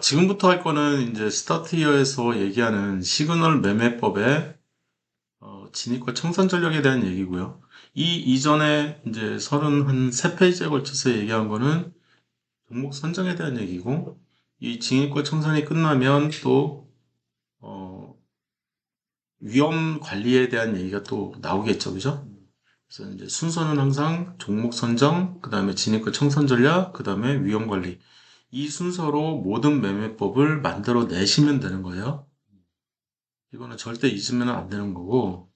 지금부터 할 거는 이제 스타트히어에서 얘기하는 시그널 매매법의 진입과 청산 전략에 대한 얘기고요. 이 이전에 이제 33페이지에 걸쳐서 얘기한 거는 종목 선정에 대한 얘기고, 이 진입과 청산이 끝나면 또 위험 관리에 대한 얘기가 또 나오겠죠, 그죠? 그래서 이제 순서는 항상 종목 선정, 그 다음에 진입과 청산 전략, 그 다음에 위험 관리. 이 순서로 모든 매매법을 만들어 내시면 되는 거예요. 이거는 절대 잊으면 안 되는 거고,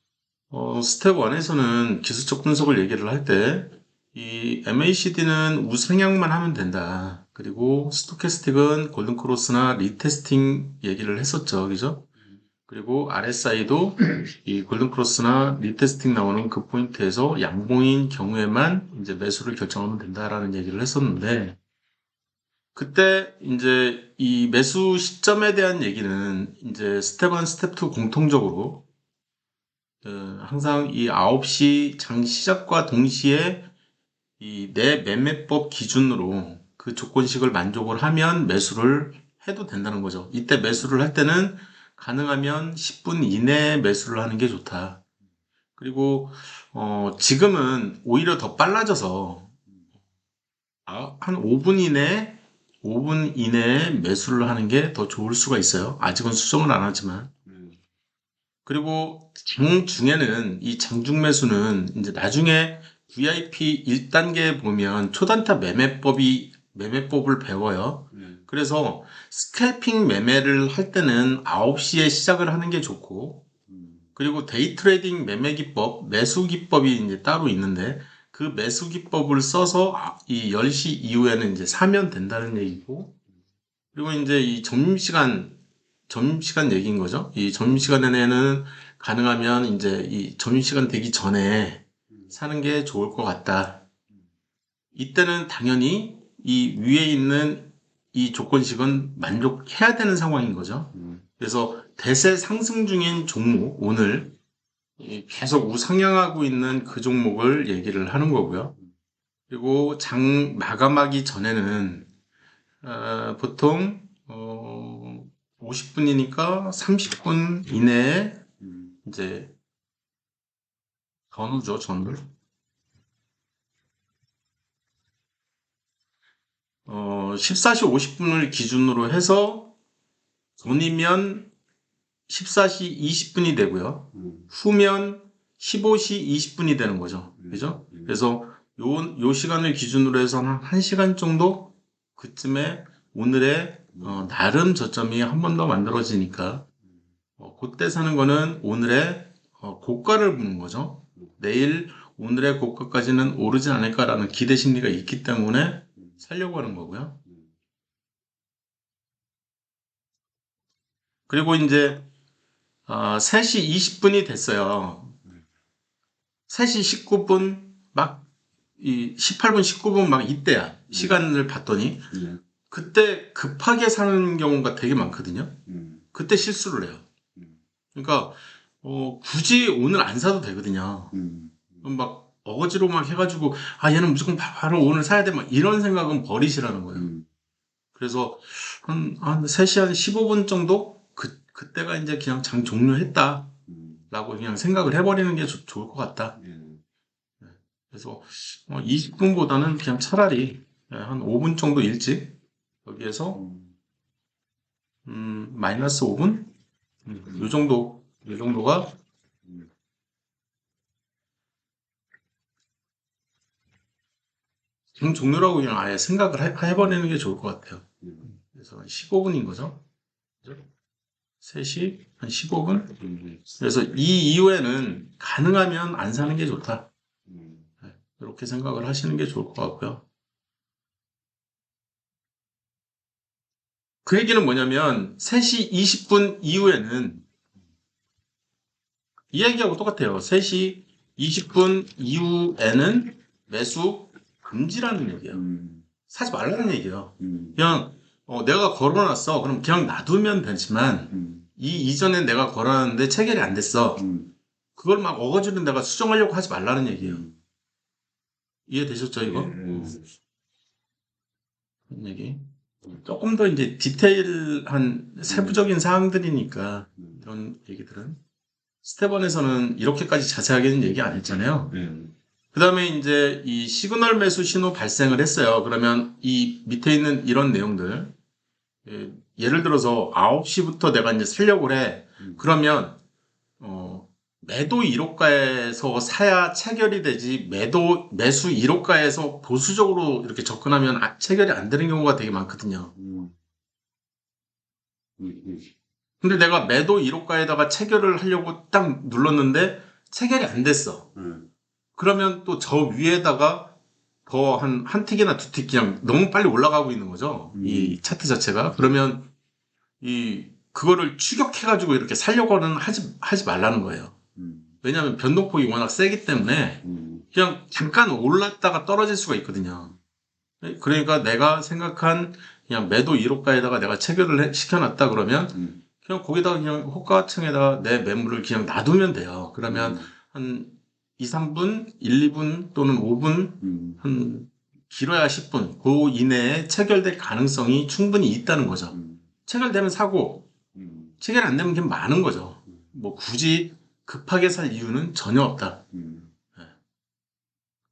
스텝 1에서는 기술적 분석을 얘기를 할 때, 이 MACD는 우상향만 하면 된다. 그리고 스토캐스틱은 골든크로스나 리테스팅 얘기를 했었죠. 그죠? 그리고 RSI도 이 골든크로스나 리테스팅 나오는 그 포인트에서 양봉인 경우에만 이제 매수를 결정하면 된다라는 얘기를 했었는데, 그때 이제 이 매수 시점에 대한 얘기는 이제 스텝 1, 스텝 2 공통적으로 항상 이 9시 장 시작과 동시에 이 내 매매법 기준으로 그 조건식을 만족을 하면 매수를 해도 된다는 거죠. 이때 매수를 할 때는 가능하면 10분 이내에 매수를 하는 게 좋다. 그리고 지금은 오히려 더 빨라져서 한 5분 이내에 매수를 하는 게 더 좋을 수가 있어요. 아직은 수정을 안 하지만. 그리고 장 중에는 이 장중 매수는 이제 나중에 VIP 1단계 보면 초단타 매매법을 배워요. 그래서 스캘핑 매매를 할 때는 9시에 시작을 하는 게 좋고, 그리고 데이 트레이딩 매매 기법, 매수 기법이 이제 따로 있는데, 그 매수 기법을 써서 이 10시 이후에는 이제 사면 된다는 얘기고, 그리고 이제 이 점심시간 얘기인 거죠. 이 점심시간에는 가능하면 이제 이 점심시간 되기 전에 사는 게 좋을 것 같다. 이때는 당연히 이 위에 있는 이 조건식은 만족해야 되는 상황인 거죠. 그래서 대세 상승 중인 종목, 오늘 계속 우상향하고 있는 그 종목을 얘기를 하는 거고요. 그리고 장 마감하기 전에는 보통 50분이니까 30분 이내에 이제 전후죠, 전후. 14시 50분을 기준으로 해서 전이면 14시 20분이 되고요. 후면 15시 20분이 되는 거죠. 그죠? 그래서 요 시간을 기준으로 해서 한 1시간 정도 그쯤에 오늘의 나름 저점이 한 번 더 만들어지니까 그때 사는 거는 오늘의 고가를 보는 거죠. 내일 오늘의 고가까지는 오르지 않을까라는 기대 심리가 있기 때문에 살려고 하는 거고요. 그리고 이제 3시 20분이 됐어요. 3시 19분 막 이 18분 19분 막 이때야. 시간을 봤더니 그때 급하게 사는 경우가 되게 많거든요. 그때 실수를 해요. 그러니까 굳이 오늘 안 사도 되거든요. 그럼 막 어거지로 막 해가지고 얘는 무조건 바로 오늘 사야 돼 막 이런 생각은 버리시라는 거예요. 그래서 한 3시 한 15분 정도 그때가 이제 그냥 장 종료했다 라고 그냥 생각을 해버리는 게 좋을 것 같다. 그래서 20분보다는 그냥 차라리 한 5분 정도 일찍 여기에서 마이너스 5분 요 정도가 종료라고 그냥 아예 생각을 해버리는 게 좋을 것 같아요. 그래서 15분인 거죠. 그죠? 3시 한 15분? 그래서 이 이후에는 가능하면 안 사는 게 좋다. 이렇게 생각을 하시는 게 좋을 것 같고요. 그 얘기는 뭐냐면 3시 20분 이후에는 이 얘기하고 똑같아요. 3시 20분 이후에는 매수 금지라는 얘기예요. 사지 말라는 얘기예요. 그냥 내가 걸어놨어. 그럼 그냥 놔두면 되지만 이 이전에 내가 걸어놨는데 체결이 안 됐어. 그걸 막 어거지로 내가 수정하려고 하지 말라는 얘기예요. 이해되셨죠, 이거? 그런 얘기. 조금 더 이제 디테일한 세부적인 사항들이니까 이런 얘기들은 스텝 1에서는 이렇게까지 자세하게는 얘기 안 했잖아요. 그 다음에 이제 이 시그널 매수 신호 발생을 했어요. 그러면 이 밑에 있는 이런 내용들, 예를 들어서 9시부터 내가 이제 살려고 해. 그러면 매도 1호가에서 사야 체결이 되지, 매수 1호가에서 보수적으로 이렇게 접근하면 체결이 안 되는 경우가 되게 많거든요. 근데 내가 매도 1호가에다가 체결을 하려고 딱 눌렀는데 체결이 안 됐어. 그러면 또 저 위에다가 더 한 틱이나 두 틱 그냥 너무 빨리 올라가고 있는 거죠. 이 차트 자체가. 그러면 그거를 추격해가지고 이렇게 살려고는 하지 말라는 거예요. 왜냐하면 변동폭이 워낙 세기 때문에 그냥 잠깐 올랐다가 떨어질 수가 있거든요. 그러니까 내가 생각한 그냥 매도 1호가에다가 내가 체결을 시켜놨다 그러면 그냥 거기다가 그냥 호가층에다가 내 매물을 그냥 놔두면 돼요. 그러면 한 2, 3분, 1, 2분 또는 5분, 한 길어야 10분, 그 이내에 체결될 가능성이 충분히 있다는 거죠. 체결되면 사고, 체결 안 되면 그냥 마는 거죠. 뭐 굳이 급하게 살 이유는 전혀 없다.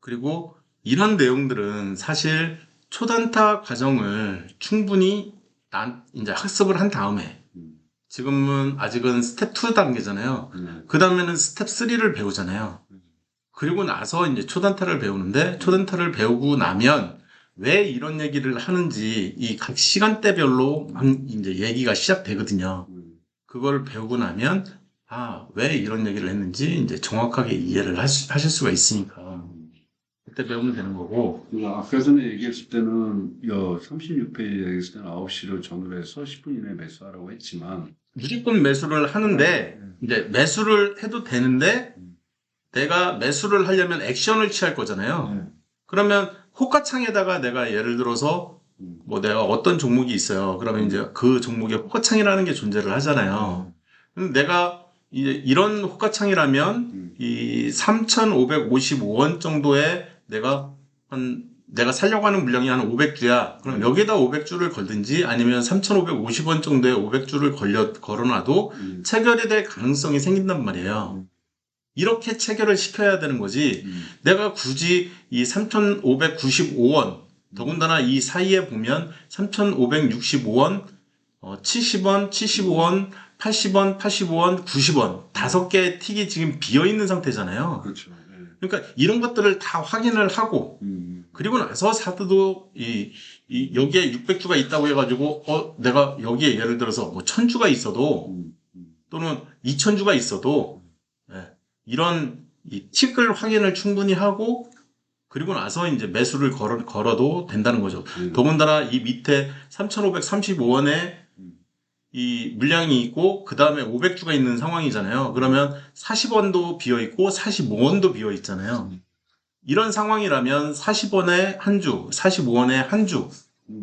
그리고 이런 내용들은 사실 초단타 과정을 충분히 이제 학습을 한 다음에 지금은 아직은 스텝 2 단계잖아요. 그 다음에는 스텝 3를 배우잖아요. 그리고 나서 이제 초단타를 배우는데 초단타를 배우고 나면 왜 이런 얘기를 하는지 이 각 시간대별로 이제 얘기가 시작되거든요. 그걸 배우고 나면 왜 이런 얘기를 했는지 이제 정확하게 이해를 하실 수가 있으니까 그때 배우면 되는 거고. 아까 전에 얘기했을 때는 36페이지 얘기했을 때는 9시를 전후로 해서 10분 이내에 매수하라고 했지만 무조건 매수를 하는데 이제 매수를 해도 되는데 내가 매수를 하려면 액션을 취할 거잖아요. 그러면 호가창에다가 내가 예를 들어서 뭐 내가 어떤 종목이 있어요. 그러면 이제 그 종목에 호가창이라는 게 존재를 하잖아요. 내가 이제 이런 호가창이라면 이 3,555원 정도에 내가 살려고 하는 물량이 한 500주야. 그럼 여기에다 500주를 걸든지 아니면 3,550원 정도에 500주를 걸어놔도 체결이 될 가능성이 생긴단 말이에요. 이렇게 체결을 시켜야 되는 거지. 내가 굳이 이 3,595원, 더군다나 이 사이에 보면 3,565원, 70원, 75원, 80원, 85원, 90원, 5개의 틱이 지금 비어있는 상태잖아요. 그렇죠. 그러니까 이런 것들을 다 확인을 하고, 그리고 나서 사드도 여기에 600주가 있다고 해가지고, 내가 여기에 예를 들어서 뭐 1000주가 있어도, 또는 2000주가 있어도, 이런 이 틱을 확인을 충분히 하고 그리고 나서 이제 매수를 걸어도 된다는 거죠. 더군다나 이 밑에 3,535원에 이 물량이 있고 그 다음에 500주가 있는 상황이잖아요. 그러면 40원도 비어 있고 45원도 비어 있잖아요. 이런 상황이라면 40원에 한 주, 45원에 한 주,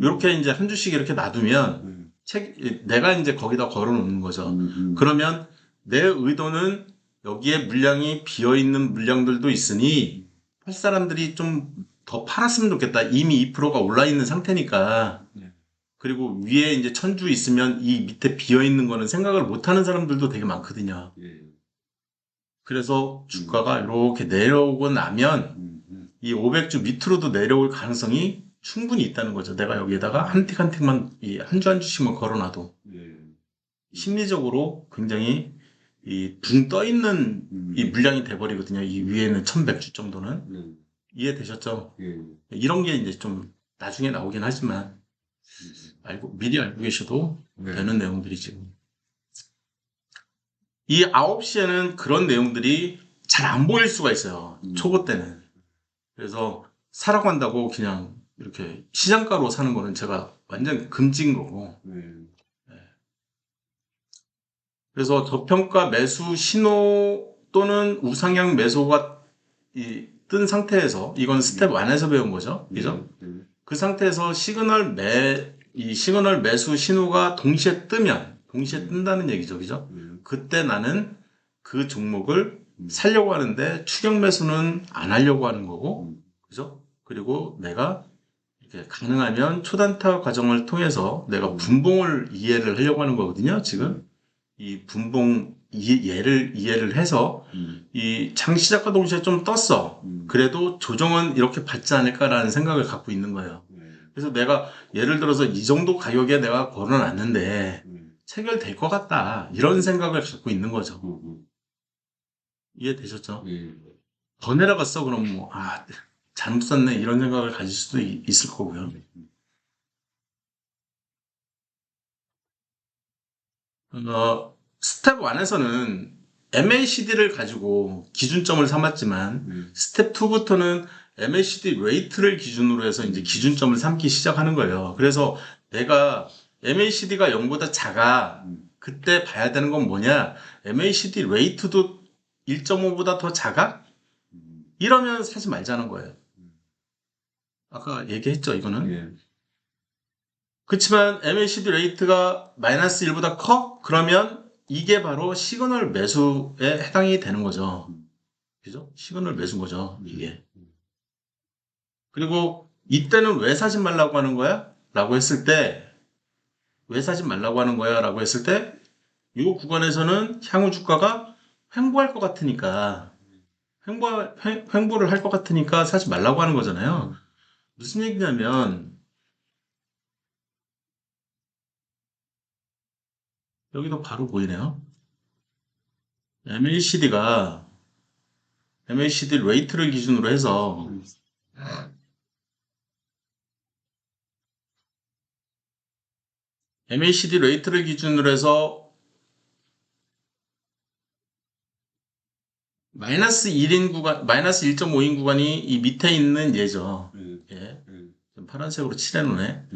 이렇게 이제 한 주씩 이렇게 놔두면 내가 이제 거기다 걸어 놓는 거죠. 그러면 내 의도는 여기에 물량이 비어있는 물량들도 있으니 팔 사람들이 좀 더 팔았으면 좋겠다. 이미 2%가 올라있는 상태니까. 그리고 위에 이제 1000주 있으면 이 밑에 비어있는 거는 생각을 못하는 사람들도 되게 많거든요. 그래서 주가가 이렇게 내려오고 나면 이 500주 밑으로도 내려올 가능성이 충분히 있다는 거죠. 내가 여기에다가 한 틱 한 틱만 한 주 한 주씩만 걸어놔도 심리적으로 굉장히 붕 떠 있는 이 물량이 돼버리거든요. 이 위에는 1100주 정도는. 이해되셨죠? 이런 게 이제 좀 나중에 나오긴 하지만 미리 알고 계셔도 되는 내용들이지. 이 9시에는 그런 내용들이 잘 안 보일 수가 있어요. 초보 때는. 그래서 사라고 한다고 그냥 이렇게 시장가로 사는 거는 제가 완전 금지인 거고. 그래서 저평가 매수 신호 또는 우상향 매수가 뜬 상태에서 이건 스텝 1에서 배운 거죠. 그죠? 그 상태에서 시그널 매수 신호가 동시에 뜬다는 얘기죠. 그죠? 그때 나는 그 종목을 살려고 하는데 추격 매수는 안 하려고 하는 거고. 그죠? 그리고 내가 이렇게 가능하면 초단타 과정을 통해서 내가 분봉을 이해를 하려고 하는 거거든요. 지금 이 분봉 예를 이해를 해서 이 장시작과 동시에 좀 떴어. 그래도 조정은 이렇게 받지 않을까라는 생각을 갖고 있는 거예요. 그래서 내가 예를 들어서 이 정도 가격에 내가 걸어놨는데 체결될 것 같다. 이런 생각을 갖고 있는 거죠. 이해되셨죠? 예. 더 내려갔어. 그럼 뭐, 잘못 샀네. 이런 생각을 가질 수도 있을 거고요. 스텝 1에서는 MACD를 가지고 기준점을 삼았지만, 스텝 2부터는 MACD 레이트를 기준으로 해서 이제 기준점을 삼기 시작하는 거예요. 그래서 내가 MACD가 0보다 작아. 그때 봐야 되는 건 뭐냐? MACD 레이트도 1.5보다 더 작아? 이러면 사지 말자는 거예요. 아까 얘기했죠, 이거는. 예. 그렇지만 MACD 레이트가 마이너스 1보다 커? 그러면 이게 바로 시그널 매수에 해당이 되는 거죠. 그죠? 시그널 매수인 거죠, 이게. 그리고 이때는 왜 사지 말라고 하는 거야? 라고 했을 때, 왜 사지 말라고 하는 거야? 라고 했을 때, 이 구간에서는 향후 주가가 횡보할 것 같으니까, 횡보를 할 것 같으니까 사지 말라고 하는 거잖아요. 무슨 얘기냐면, 여기도 바로 보이네요. MACD 레이트를 기준으로 해서 MACD 레이트를 기준으로 해서 마이너스 1인 구간, 마이너스 1.5인 구간이 이 밑에 있는 얘죠. 예. 좀 파란색으로 칠해놓네.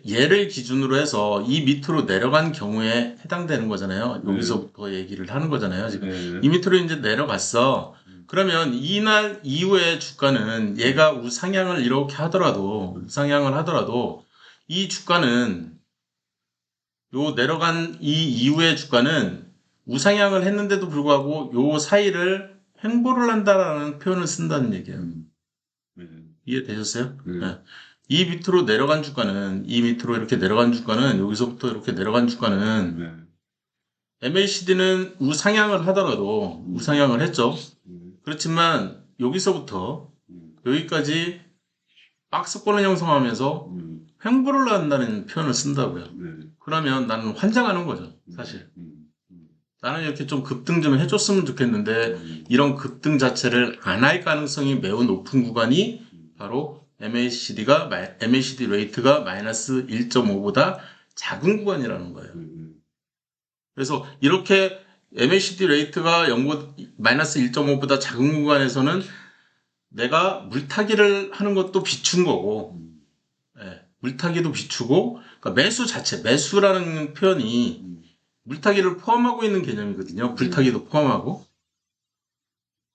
얘를 기준으로 해서 이 밑으로 내려간 경우에 해당되는 거잖아요. 여기서부터 얘기를 하는 거잖아요. 지금 이 밑으로 이제 내려갔어. 그러면 이날 이후의 주가는 얘가 우상향을 이렇게 하더라도, 우상향을 하더라도 이 주가는 요 내려간 이 이후의 주가는 우상향을 했는데도 불구하고 요 사이를 횡보를 한다라는 표현을 쓴다는 얘기예요. 이해되셨어요? 네. 이 밑으로 내려간 주가는, 이 밑으로 이렇게 내려간 주가는, 여기서부터 이렇게 내려간 주가는 MACD는 우상향을 하더라도 우상향을 했죠. 그렇지만 여기서부터 여기까지 박스권을 형성하면서 횡보를 한다는 표현을 쓴다고요. 그러면 나는 환장하는 거죠, 사실. 나는 이렇게 좀 급등 좀 해줬으면 좋겠는데 이런 급등 자체를 안 할 가능성이 매우 높은 구간이 바로 MACD 레이트가 마이너스 1.5보다 작은 구간이라는 거예요. 그래서 이렇게 MACD 레이트가 마이너스 1.5보다 작은 구간에서는 내가 물타기를 하는 것도 비춘 거고, 물타기도 비추고, 그러니까 매수 자체, 매수라는 표현이 물타기를 포함하고 있는 개념이거든요. 물타기도 포함하고.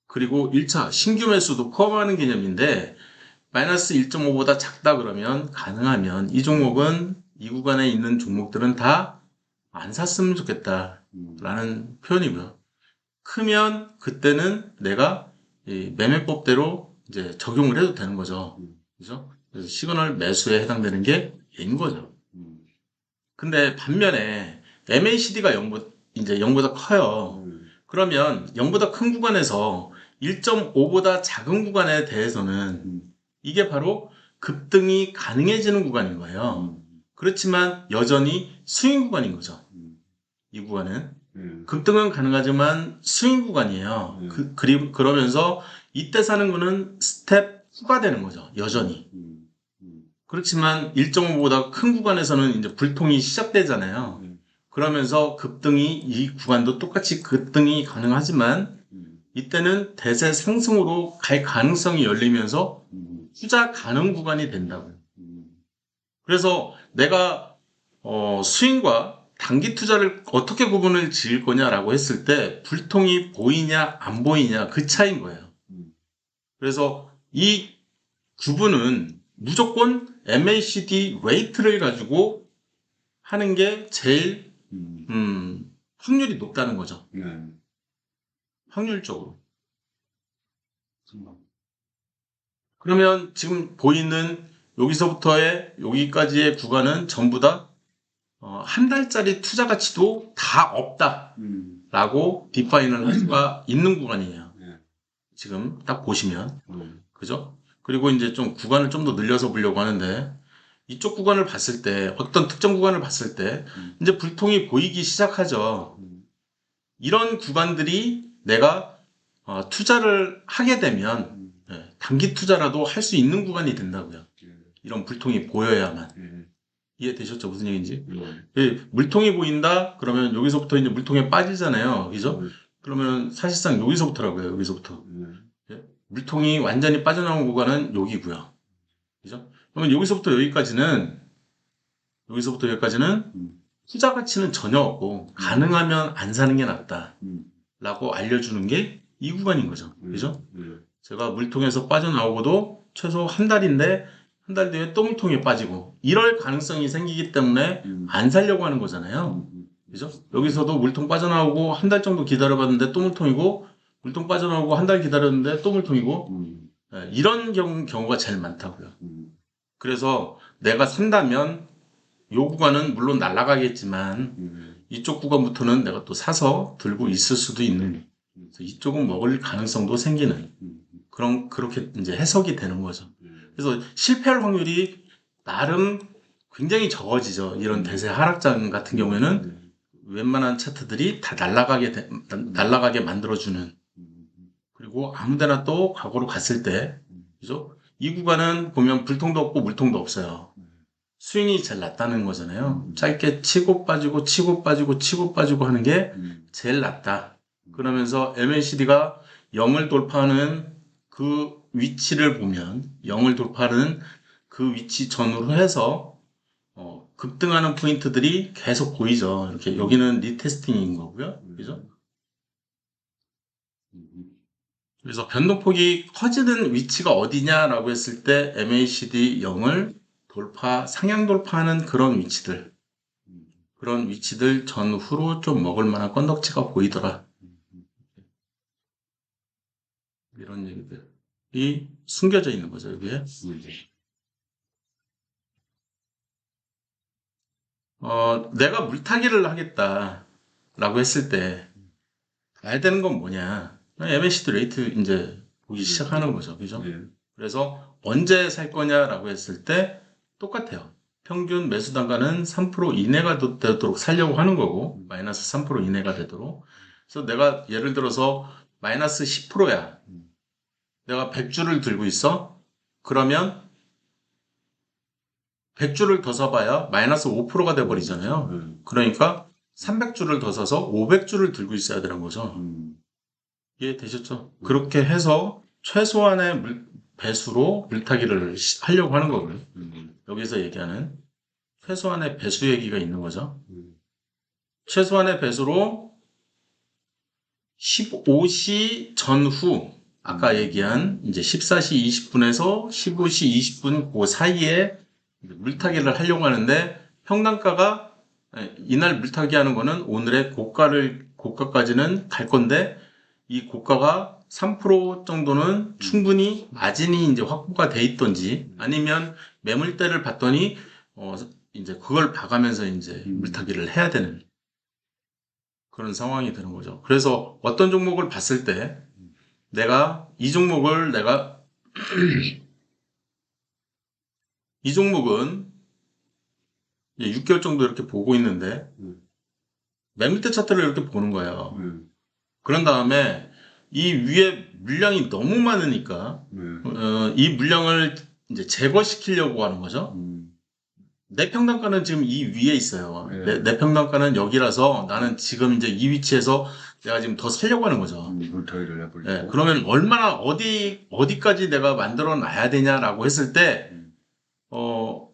그리고 1차 신규 매수도 포함하는 개념인데 마이너스 1.5보다 작다 그러면 가능하면 이 종목은 이 구간에 있는 종목들은 다 안 샀으면 좋겠다 라는 표현이고요. 크면 그때는 내가 이 매매법대로 이제 적용을 해도 되는 거죠. 그죠? 그래서 시그널 매수에 해당되는 게 얘인 거죠. 근데 반면에 MACD가 이제 0보다 커요. 그러면 0보다 큰 구간에서 1.5보다 작은 구간에 대해서는 이게 바로 급등이 가능해지는 구간인 거예요. 그렇지만 여전히 스윙 구간인 거죠. 이 구간은. 급등은 가능하지만 스윙 구간이에요. 그러면서 이때 사는 거는 스텝 후가 되는 거죠. 여전히. 그렇지만 1.5보다 큰 구간에서는 이제 불통이 시작되잖아요. 그러면서 급등이 이 구간도 똑같이 급등이 가능하지만 이때는 대세 상승으로 갈 가능성이 열리면서 투자 가능 구간이 된다고요. 그래서 내가 스윙과 단기 투자를 어떻게 구분을 지을 거냐라고 했을 때 불통이 보이냐 안 보이냐 그 차이인 거예요. 그래서 이 구분은 무조건 MACD 레이트를 가지고 하는 게 제일 확률이 높다는 거죠. 확률적으로. 그러면 지금 보이는 여기서부터의 여기까지의 구간은 전부 다 한 달짜리 투자 가치도 다 없다라고 디파인을 할 수가 있는 구간이에요. 네. 지금 딱 보시면 그죠? 그리고 이제 좀 구간을 좀 더 늘려서 보려고 하는데 이쪽 구간을 봤을 때 어떤 특정 구간을 봤을 때 이제 불통이 보이기 시작하죠. 이런 구간들이 내가 투자를 하게 되면 단기 투자라도 할 수 있는 구간이 된다고요. 이런 불통이 보여야만. 이해되셨죠? 무슨 얘기인지? 물통이 보인다? 그러면 여기서부터 이제 물통에 빠지잖아요. 그죠? 그러면 사실상 여기서부터라고요. 여기서부터. 물통이 완전히 빠져나온 구간은 여기고요. 그죠? 그러면 여기서부터 여기까지는 투자 가치는 전혀 없고 가능하면 안 사는 게 낫다 라고 알려주는 게 이 구간인 거죠. 그죠? 제가 물통에서 빠져나오고도 최소 한 달인데 한 달 뒤에 또 물통에 빠지고 이럴 가능성이 생기기 때문에 안 살려고 하는 거잖아요. 그죠? 여기서도 물통 빠져나오고 한 달 정도 기다려봤는데 또 물통이고 물통 빠져나오고 한 달 기다렸는데 또 물통이고 이런 경우가 제일 많다고요. 그래서 내가 산다면 요 구간은 물론 날아가겠지만 이쪽 구간부터는 내가 또 사서 들고 있을 수도 있는, 이쪽은 먹을 가능성도 생기는 그렇게 이제 해석이 되는 거죠. 그래서 실패할 확률이 나름 굉장히 적어지죠. 이런 대세 하락장 같은 경우에는 웬만한 차트들이 다 날아가게 만들어주는, 그리고 아무데나 또 과거로 갔을 때, 그죠? 이 구간은 보면 불통도 없고 물통도 없어요. 스윙이 제일 낮다는 거잖아요. 짧게 치고 빠지고 치고 빠지고 치고 빠지고 하는 게 제일 낮다. 그러면서 MACD가 0을 돌파하는 그 위치를 보면 0을 돌파하는 그 위치 전후로 해서 급등하는 포인트들이 계속 보이죠. 이렇게 여기는 리테스팅인 거고요. 그죠? 그래서 변동폭이 커지는 위치가 어디냐라고 했을 때 MACD 0을 상향 돌파하는 그런 위치들 전후로 좀 먹을 만한 건덕지가 보이더라. 이런 얘기들이 숨겨져 있는 거죠, 여기에. 내가 물타기를 하겠다라고 했을 때 가야 되는 건 뭐냐? MACD 레이트 이제 보기 시작하는 거죠, 그죠? 그래서 언제 살 거냐라고 했을 때 똑같아요. 평균 매수 단가는 3% 이내가 되도록 살려고 하는 거고, 마이너스 3% 이내가 되도록. 그래서 내가 예를 들어서 마이너스 10%야. 내가 100주를 들고 있어. 그러면 100주를 더 사봐야 마이너스 5%가 돼버리잖아요. 그러니까 300주를 더 사서 500주를 들고 있어야 되는 거죠. 이해되셨죠? 그렇게 해서 최소한의 배수로 물타기를 하려고 하는 거고요. 여기서 얘기하는 최소한의 배수 얘기가 있는 거죠. 최소한의 배수로 15시 전후, 아까 얘기한 이제 14시 20분에서 15시 20분 그 사이에 물타기를 하려고 하는데, 평단가가 이날 물타기 하는 거는 오늘의 고가까지는 갈 건데, 이 고가가 3% 정도는 충분히 마진이 이제 확보가 돼 있던지, 아니면 매물대를 봤더니 이제 그걸 봐가면서 이제 물타기를 해야 되는 그런 상황이 되는 거죠. 그래서 어떤 종목을 봤을 때 이 종목은 이제 6개월 정도 이렇게 보고 있는데 매물대 차트를 이렇게 보는 거예요. 그런 다음에 이 위에 물량이 너무 많으니까 이 물량을 이제 제거시키려고 하는 거죠. 내 평단가는 지금 이 위에 있어요. 내 평단가는 여기라서 나는 지금 이제 이 위치에서 내가 지금 더 살려고 하는 거죠. 물타기를 해버리고. 그러면 얼마나 어디까지 내가 만들어 놔야 되냐라고 했을 때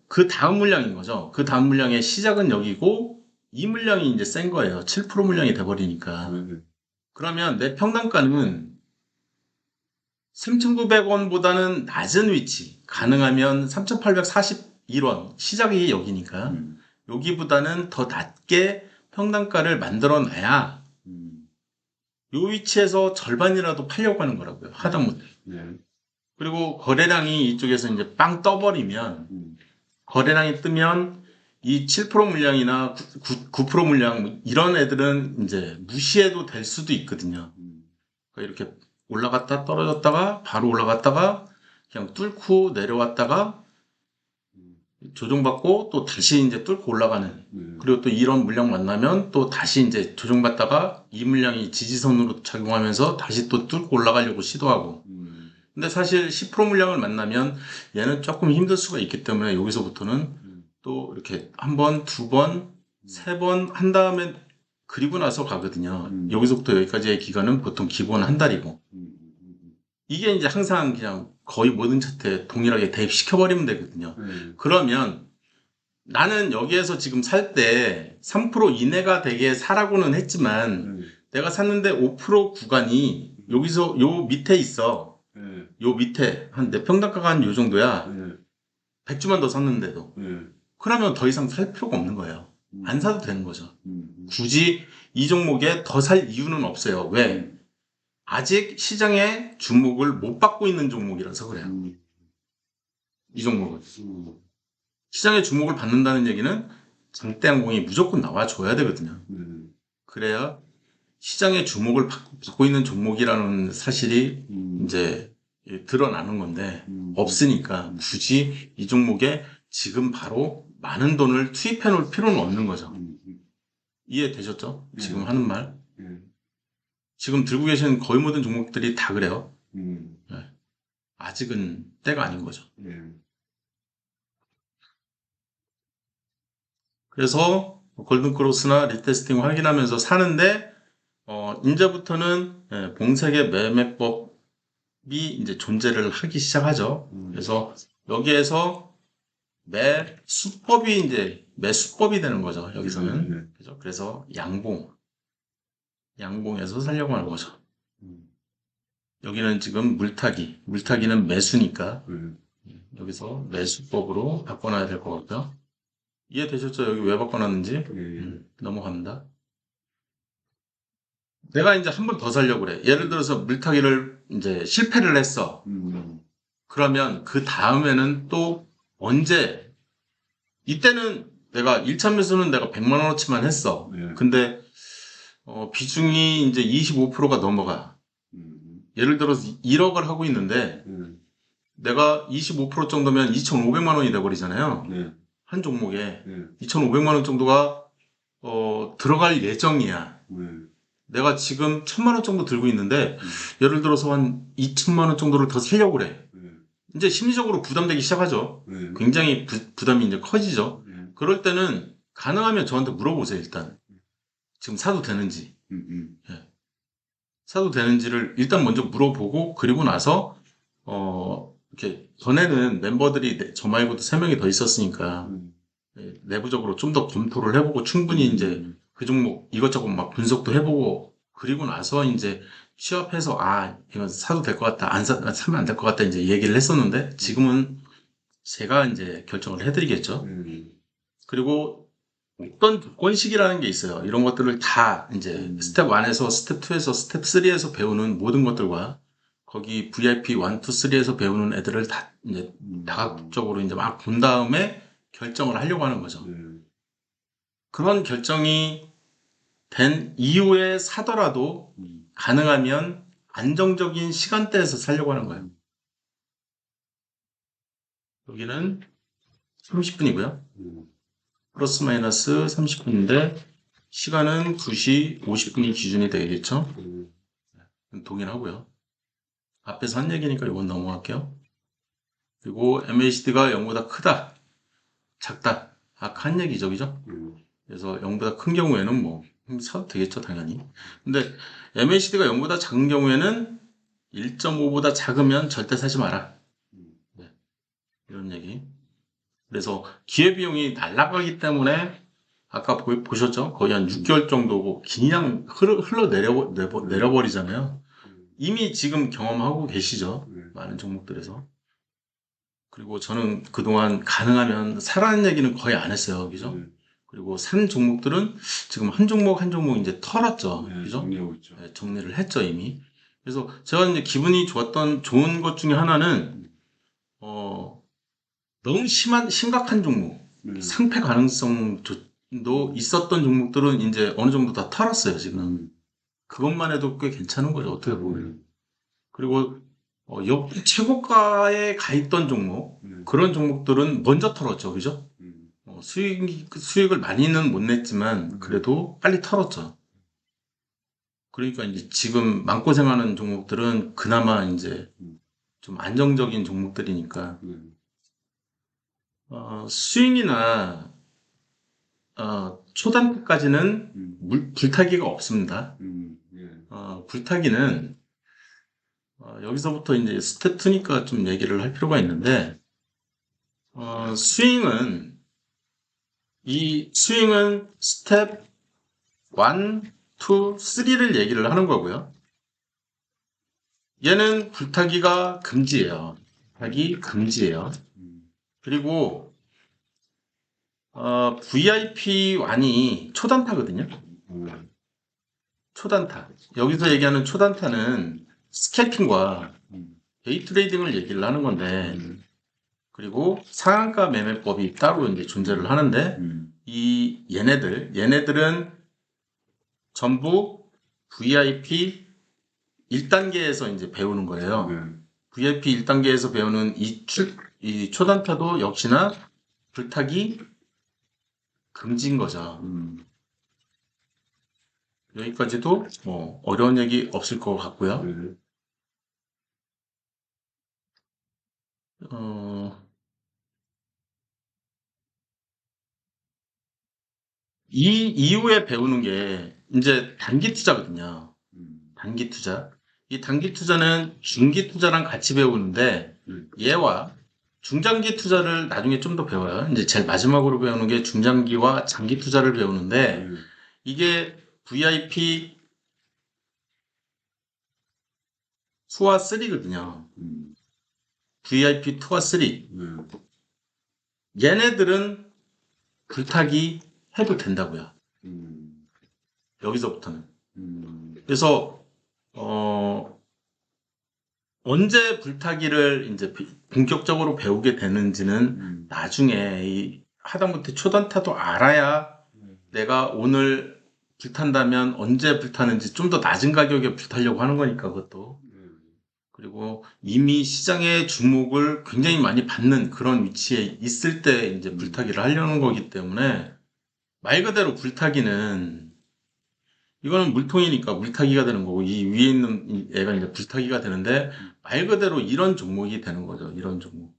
그 다음 물량인 거죠. 그 다음 물량의 시작은 여기고 이 물량이 이제 센 거예요. 7% 물량이 돼버리니까. 그러면 내 평단가는 3,900원보다는 낮은 위치, 가능하면 3,841원, 시작이 여기니까 여기보다는 더 낮게 평단가를 만들어 놔야 요 위치에서 절반이라도 팔려고 하는 거라고요. 하다못해. 그리고 거래량이 이쪽에서 이제 빵 떠버리면, 거래량이 뜨면 이 7% 물량이나 9% 물량 뭐 이런 애들은 이제 무시해도 될 수도 있거든요. 그러니까 이렇게 올라갔다 떨어졌다가 바로 올라갔다가 그냥 뚫고 내려왔다가 조정받고 또 다시 이제 뚫고 올라가는, 그리고 또 이런 물량 만나면 또 다시 이제 조정받다가 이 물량이 지지선으로 작용하면서 다시 또 뚫고 올라가려고 시도하고. 근데 사실 10% 물량을 만나면 얘는 조금 힘들 수가 있기 때문에 여기서부터는 또 이렇게 한 번, 두 번, 세 번 한 다음에 그리고 나서 가거든요. 여기서부터 여기까지의 기간은 보통 기본 한 달이고. 이게 이제 항상 그냥 거의 모든 차트에 동일하게 대입시켜버리면 되거든요. 그러면 나는 여기에서 지금 살 때 3% 이내가 되게 사라고는 했지만 내가 샀는데 5% 구간이 여기서 요 밑에 있어. 요 밑에 한 내 평단가가 한 요 정도야. 100주만 더 샀는데도. 그러면 더 이상 살 필요가 없는 거예요. 안 사도 되는 거죠. 굳이 이 종목에 더 살 이유는 없어요. 왜? 아직 시장의 주목을 못 받고 있는 종목이라서 그래요. 이 종목은. 시장의 주목을 받는다는 얘기는 장대항공이 무조건 나와줘야 되거든요. 그래야 시장의 주목을 받고 있는 종목이라는 사실이 이제 드러나는 건데, 없으니까 굳이 이 종목에 지금 바로 많은 돈을 투입해 놓을 필요는 없는 거죠. 이해되셨죠? 지금 하는 말. 지금 들고 계신 거의 모든 종목들이 다 그래요. 네. 아직은 때가 아닌 거죠. 그래서 골든크로스나 리테스팅 확인하면서 사는데, 이제부터는 봉쇄계 매매법이 이제 존재를 하기 시작하죠. 그래서 여기에서 매수법이 이제 매수법이 되는 거죠. 여기서는. 그죠? 그래서 양봉에서 살려고 하는 거죠. 여기는 지금 물타기는 매수니까 여기서 매수법으로 바꿔놔야 될 것 같고요. 이해되셨죠? 여기 왜 바꿔놨는지? 넘어갑니다. 내가 이제 한 번 더 살려고 그래. 예를 들어서 물타기를 이제 실패를 했어. 그러면 그 다음에는 또 언제, 이때는 내가 1차 매수는 내가 100만 원어치만 했어. 근데 비중이 이제 25%가 넘어가. 예를 들어서 1억을 하고 있는데 내가 25% 정도면 2,500만 원이 돼버리잖아요. 한 종목에 2,500만 원 정도가 들어갈 예정이야. 내가 지금 1,000만 원 정도 들고 있는데 예를 들어서 한 2천만 원 정도를 더 살려고 그래. 이제 심리적으로 부담되기 시작하죠. 굉장히 부담이 이제 커지죠. 그럴 때는 가능하면 저한테 물어보세요. 일단 지금 사도 되는지. 사도 되는지를 일단 먼저 물어보고, 그리고 나서 이렇게 전에는 멤버들이 저 말고도 3명이 더 있었으니까 내부적으로 좀 더 검토를 해보고 충분히 이제 그 종목 이것저것 막 분석도 해보고, 그리고 나서 이제 취업해서 이건 사도 될 것 같다, 사면 안 될 것 같다 이제 얘기를 했었는데, 지금은 제가 이제 결정을 해드리겠죠. 그리고 어떤 조건식이라는 게 있어요. 이런 것들을 다 이제 스텝 1에서 스텝 2에서 스텝 3에서 배우는 모든 것들과 거기 VIP 1, 2, 3에서 배우는 애들을 다 이제 다각적으로 이제 막 본 다음에 결정을 하려고 하는 거죠. 그런 결정이 된 이후에 사더라도 가능하면 안정적인 시간대에서 살려고 하는 거예요. 여기는 30분이고요. 플러스 마이너스 30분인데 시간은 2시 50분이 기준이 되겠죠. 동일하고요. 앞에서 한 얘기니까 이건 넘어갈게요. 그리고 MACD가 0보다 크다, 작다, 아까 한 얘기죠, 그죠? 그래서 0보다 큰 경우에는 뭐 사도 되겠죠, 당연히. 근데 MACD가 0보다 작은 경우에는 1.5보다 작으면 절대 사지 마라. 이런 얘기. 그래서 기회비용이 날아가기 때문에 아까 보셨죠? 거의 한 6개월 정도고 그냥 내려버리잖아요. 이미 지금 경험하고 계시죠? 많은 종목들에서. 그리고 저는 그동안 가능하면 사라는 얘기는 거의 안 했어요. 그죠? 그리고 산 종목들은 지금 한 종목 한 종목 이제 털었죠. 그죠? 정리하고 있죠. 정리를 했죠, 이미. 그래서 제가 이제 기분이 좋은 것 중에 하나는, 너무 심각한 종목, 네. 상패 가능성도 있었던 종목들은 이제 어느 정도 다 털었어요, 지금. 그것만 해도 꽤 괜찮은 거죠, 어떻게 보면. 그리고, 역대 최고가에 가 있던 종목, 그런 종목들은 먼저 털었죠, 그죠? 수익을 많이는 못 냈지만, 그래도 빨리 털었죠. 그러니까 이제 지금 마음고생하는 종목들은 그나마 이제 좀 안정적인 종목들이니까, 스윙이나, 초단까지는 불타기가 없습니다. 예. 불타기는, 여기서부터 이제 스텝2니까 좀 얘기를 할 필요가 있는데, 스윙은, 이 스윙은 스텝 1, 2, 3를 얘기를 하는 거고요. 얘는 불타기가 금지예요. 불타기 금지예요. 그리고, VIP1이 초단타거든요. 초단타. 여기서 얘기하는 초단타는 스캘핑과 데이 트레이딩을 얘기를 하는 건데, 그리고 상한가 매매법이 따로 이제 존재를 하는데, 얘네들은 전부 VIP 1단계에서 이제 배우는 거예요. VIP 1단계에서 배우는 이 초단타도 역시나 불타기 금지인 거죠. 여기까지도 뭐 어려운 얘기 없을 것 같고요. 이 이후에 배우는 게 이제 단기 투자거든요. 단기 투자. 이 단기 투자는 중기 투자랑 같이 배우는데 얘와 중장기 투자를 나중에 좀 더 배워요. 이제 제일 마지막으로 배우는 게 중장기와 장기 투자를 배우는데 이게 VIP 2와 3거든요. VIP 2와 3. 얘네들은 불타기 해도 된다고요. 여기서부터는. 그래서 언제 불타기를 이제 본격적으로 배우게 되는지는 나중에 이 하다못해 초단타도 알아야 내가 오늘 불탄다면 언제 불타는지 좀 더 낮은 가격에 불타려고 하는 거니까 그것도. 그리고 이미 시장의 주목을 굉장히 많이 받는 그런 위치에 있을 때 이제 불타기를 하려는 거기 때문에 말 그대로 불타기는 이거는 물통이니까 물타기가 되는 거고 이 위에 있는 이 애가 이제 불타기가 되는데 말 그대로 이런 종목이 되는 거죠. 이런 종목.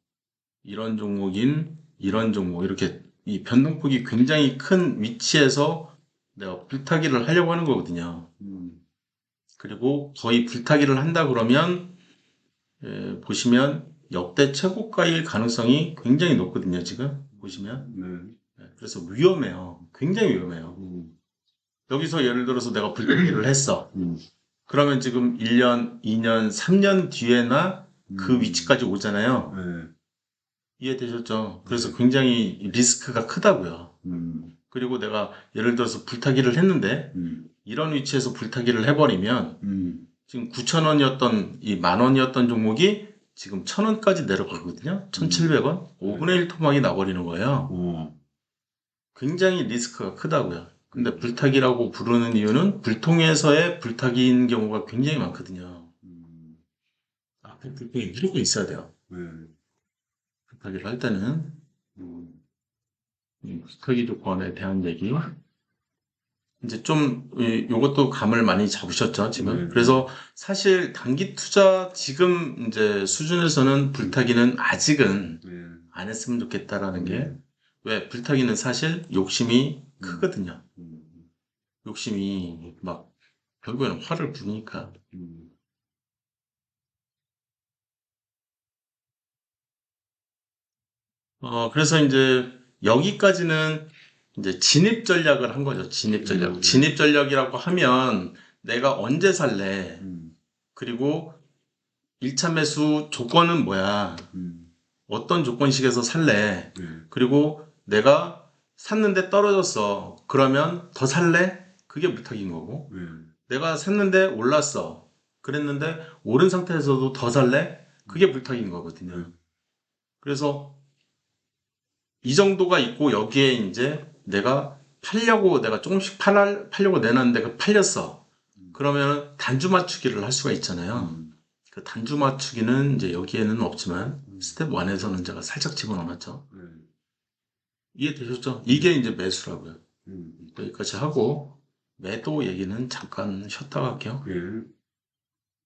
이런 종목인 이런 종목 이렇게 이 변동폭이 굉장히 큰 위치에서 내가 불타기를 하려고 하는 거거든요. 그리고 거의 불타기를 한다 그러면 보시면 역대 최고가일 가능성이 굉장히 높거든요. 지금 보시면. 그래서 위험해요. 굉장히 위험해요. 여기서 예를 들어서 내가 불타기를 했어. 그러면 지금 1년, 2년, 3년 뒤에나 그 위치까지 오잖아요. 이해되셨죠? 그래서 굉장히 리스크가 크다고요. 그리고 내가 예를 들어서 불타기를 했는데 이런 위치에서 불타기를 해버리면 지금 9,000원이었던 이 10,000원이었던 종목이 지금 1,000원까지 내려가거든요. 1,700원? 5분의 1 토막이 나버리는 거예요. 굉장히 리스크가 크다고요. 근데 불타기라고 부르는 이유는 불통에서의 불타기인 경우가 굉장히 많거든요. 그게 무조건 있어야 돼요. 불타기를 할 때는 불타기 조건에 대한 얘기. 이제 좀 요것도 감을 많이 잡으셨죠, 지금. 그래서 사실 단기 투자 지금 이제 수준에서는 불타기는 아직은 안 했으면 좋겠다라는 게 왜 불타기는 사실 욕심이 크거든요. 욕심이 막 결국에는 화를 부으니까. 그래서 이제 여기까지는 이제 진입 전략을 한 거죠. 진입 전략. 진입 전략이라고 하면 내가 언제 살래? 그리고 1차 매수 조건은 뭐야? 어떤 조건식에서 살래? 그리고 내가 샀는데 떨어졌어. 그러면 더 살래? 그게 물타기인 거고. 내가 샀는데 올랐어. 그랬는데 오른 상태에서도 더 살래? 그게 물타기인 거거든요. 그래서 이 정도가 있고 여기에 이제 내가 팔려고 내가 조금씩 팔려고 내놨는데 그 팔렸어. 그러면 단주 맞추기를 할 수가 있잖아요. 그 단주 맞추기는 이제 여기에는 없지만 스텝 1에서는 제가 살짝 집어넣었죠. 네. 이해되셨죠? 이게 이제 매수라고요. 음. 여기까지 하고 매도 얘기는 잠깐 쉬었다가 할게요. 예.